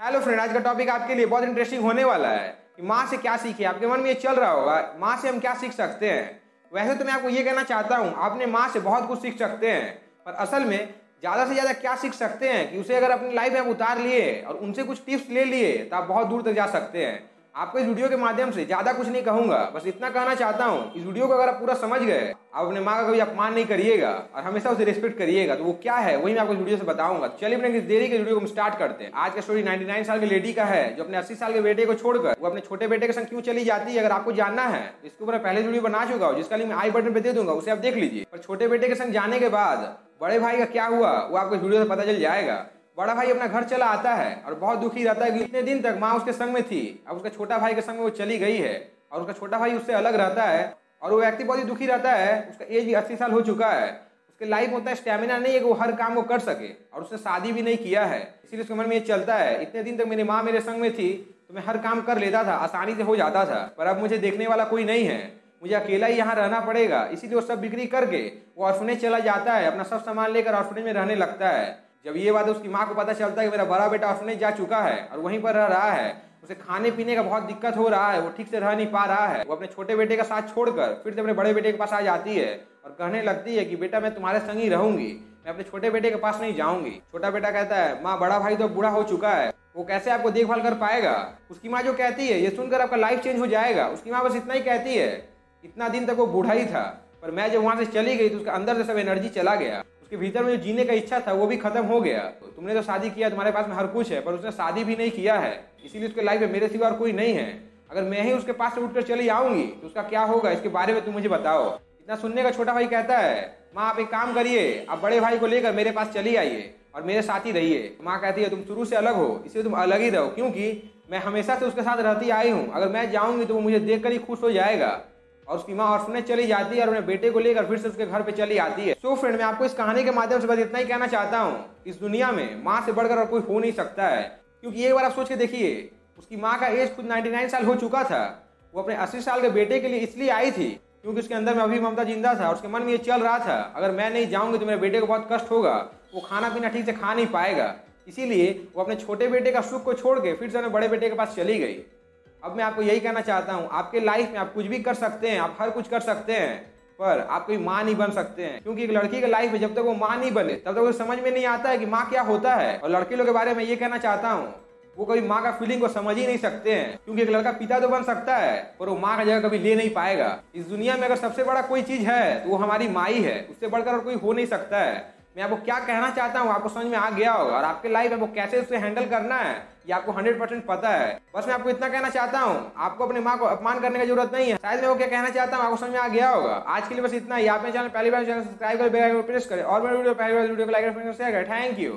Hello friend, आज का topic आपके लिए बहुत इंटरेस्टिंग होने वाला है कि माँ से क्या सीखे। आपके मन में ये चल रहा होगा माँ से हम क्या सीख सकते हैं। वैसे तो मैं आपको ये कहना चाहता हूँ आपने माँ से बहुत कुछ सीख सकते हैं, पर असल में ज़्यादा से ज़्यादा क्या सीख सकते हैं कि उसे अगर अपनी लाइफ में आप उतार लिए और उनसे कुछ टिप्स ले लिए तो आप बहुत दूर तक जा सकते हैं। आपको इस वीडियो के माध्यम से ज़्यादा कुछ नहीं कहूँगा, बस इतना कहना चाहता हूँ इस वीडियो को अगर आप पूरा समझ गए, आप अपने माँ का कभी अपमान नहीं करिएगा और हमेशा उसे रिस्पेक्ट करिएगा। तो वो क्या है वही मैं आपको इस वीडियो से बताऊंगा। चलिए बिना किसी देरी के वीडियो को हम स्टार्ट करते हैं। आज का स्टोरी 99 साल की लेडी का है जो अपने 80 साल के बेटे को छोड़कर वो अपने छोटे बेटे के संग क्यों चली जाती है। अगर आपको जानना है इसके ऊपर पहले वीडियो बना चुका हूँ जिसका लिंक मैं आई बटन पे दे दूंगा, उसे आप देख लीजिए। पर छोटे बेटे के संग जाने के बाद बड़े भाई का क्या हुआ वो आपको इस वीडियो से पता चल जाएगा। बड़ा भाई अपना घर चला आता है और बहुत दुखी रहता है कि इतने दिन तक माँ उसके संग में थी, अब उसके छोटा भाई के संग में वो चली गई है और उसका छोटा भाई उससे अलग रहता है और वो व्यक्ति बहुत ही दुखी रहता है। उसका एज भी 80 साल हो चुका है, उसके लाइफ में उतना स्टेमिना नहीं है कि वो हर काम को कर सके और उसने शादी भी नहीं किया है। इसीलिए उसके मन में ये चलता है इतने दिन तक मेरी माँ मेरे संग में थी तो मैं हर काम कर लेता था, आसानी से हो जाता था, पर अब मुझे देखने वाला कोई नहीं है, मुझे अकेला ही यहाँ रहना पड़ेगा। इसीलिए वो सब बिक्री करके वो ऑर्फनेज चला जाता है, अपना सब सामान लेकर ऑर्फनेज में रहने लगता है। जब ये बात उसकी माँ को पता चलता है कि मेरा बड़ा बेटा ऑर्फनेज जा चुका है और वहीं पर रह रहा है, उसे खाने पीने का बहुत दिक्कत हो रहा है, वो ठीक से रह नहीं पा रहा है, वो अपने छोटे बेटे का साथ छोड़कर फिर से अपने बड़े बेटे के पास आ जाती है और कहने लगती है कि बेटा मैं तुम्हारे संग ही रहूंगी, मैं अपने छोटे बेटे के पास नहीं जाऊंगी। छोटा बेटा कहता है माँ बड़ा भाई तो बूढ़ा हो चुका है, वो कैसे आपको देखभाल कर पाएगा। उसकी माँ जो कहती है ये सुनकर आपका लाइफ चेंज हो जाएगा। उसकी माँ बस इतना ही कहती है इतना दिन तक वो बूढ़ा ही था, पर मैं जब वहां से चली गई तो उसके अंदर से सब एनर्जी चला गया, उसके भीतर में जो जीने का इच्छा था वो भी खत्म हो गया। तो तुमने तो शादी किया, तुम्हारे पास में हर कुछ है, पर उसने शादी भी नहीं किया है, इसीलिए उसके लाइफ में मेरे सिवा और कोई नहीं है। अगर मैं ही उसके पास से उठकर चली आऊंगी तो उसका क्या होगा, इसके बारे में तुम मुझे बताओ। इतना सुनने का छोटा भाई कहता है माँ आप एक काम करिए, आप बड़े भाई को लेकर मेरे पास चली आइए और मेरे साथ ही रहिए। माँ कहती है तुम शुरू से अलग हो इसलिए तुम अलग ही रहो, क्योंकि मैं हमेशा से उसके साथ रहती आई हूँ, अगर मैं जाऊंगी तो वो मुझे देखकर ही खुश हो जाएगा। और उसकी माँ ऑर्फनेज चली जाती है और अपने बेटे को लेकर फिर से उसके घर पे चली आती है। सो फ्रेंड, मैं आपको इस कहानी के माध्यम से बस इतना ही कहना चाहता हूँ इस दुनिया में माँ से बढ़कर और कोई हो नहीं सकता है। क्योंकि एक बार आप सोच के देखिए उसकी माँ का एज खुद 99 साल हो चुका था, वो अपने 80 साल के बेटे के लिए इसलिए आई थी क्योंकि उसके अंदर में अभी ममता जिंदा था और उसके मन में ये चल रहा था अगर मैं नहीं जाऊंगी तो मेरे बेटे को बहुत कष्ट होगा, वो खाना पीना ठीक से खा नहीं पाएगा। इसीलिए वो अपने छोटे बेटे का सुख को छोड़ के फिर से अपने बड़े बेटे के पास चली गई। अब मैं आपको यही कहना चाहता हूँ आपके लाइफ में आप कुछ भी कर सकते हैं, आप हर कुछ कर सकते हैं, पर आप कोई माँ नहीं बन सकते हैं। क्योंकि एक लड़की के लाइफ में जब तक वो माँ नहीं बने तब तक उसे समझ में नहीं आता है कि माँ क्या होता है। और लड़के लोग के बारे में ये कहना चाहता हूँ वो कभी माँ का फीलिंग को समझ ही नहीं सकते हैं, क्योंकि एक लड़का पिता तो बन सकता है पर वो माँ का जगह कभी ले नहीं पाएगा। इस दुनिया में अगर सबसे बड़ा कोई चीज है तो वो हमारी माँ ही है, उससे बढ़कर और कोई हो नहीं सकता है। मैं आपको क्या कहना चाहता हूँ आपको समझ में आ गया होगा और आपके लाइफ में वो कैसे उससे हैंडल करना है ये आपको 100% पता है। बस मैं आपको इतना कहना चाहता हूँ आपको अपने माँ को अपमान करने की जरूरत नहीं है। शायद मैं वो क्या कहना चाहता हूँ आपको समझ में आ गया होगा। आज के लिए बस इतना ही। आप मेरे चैनल पहली बार चैनल सब्सक्राइब कर बेल आइकन प्रेस करें और मेरे वीडियो पहली बार वीडियो को लाइक और शेयर करें। Thank you.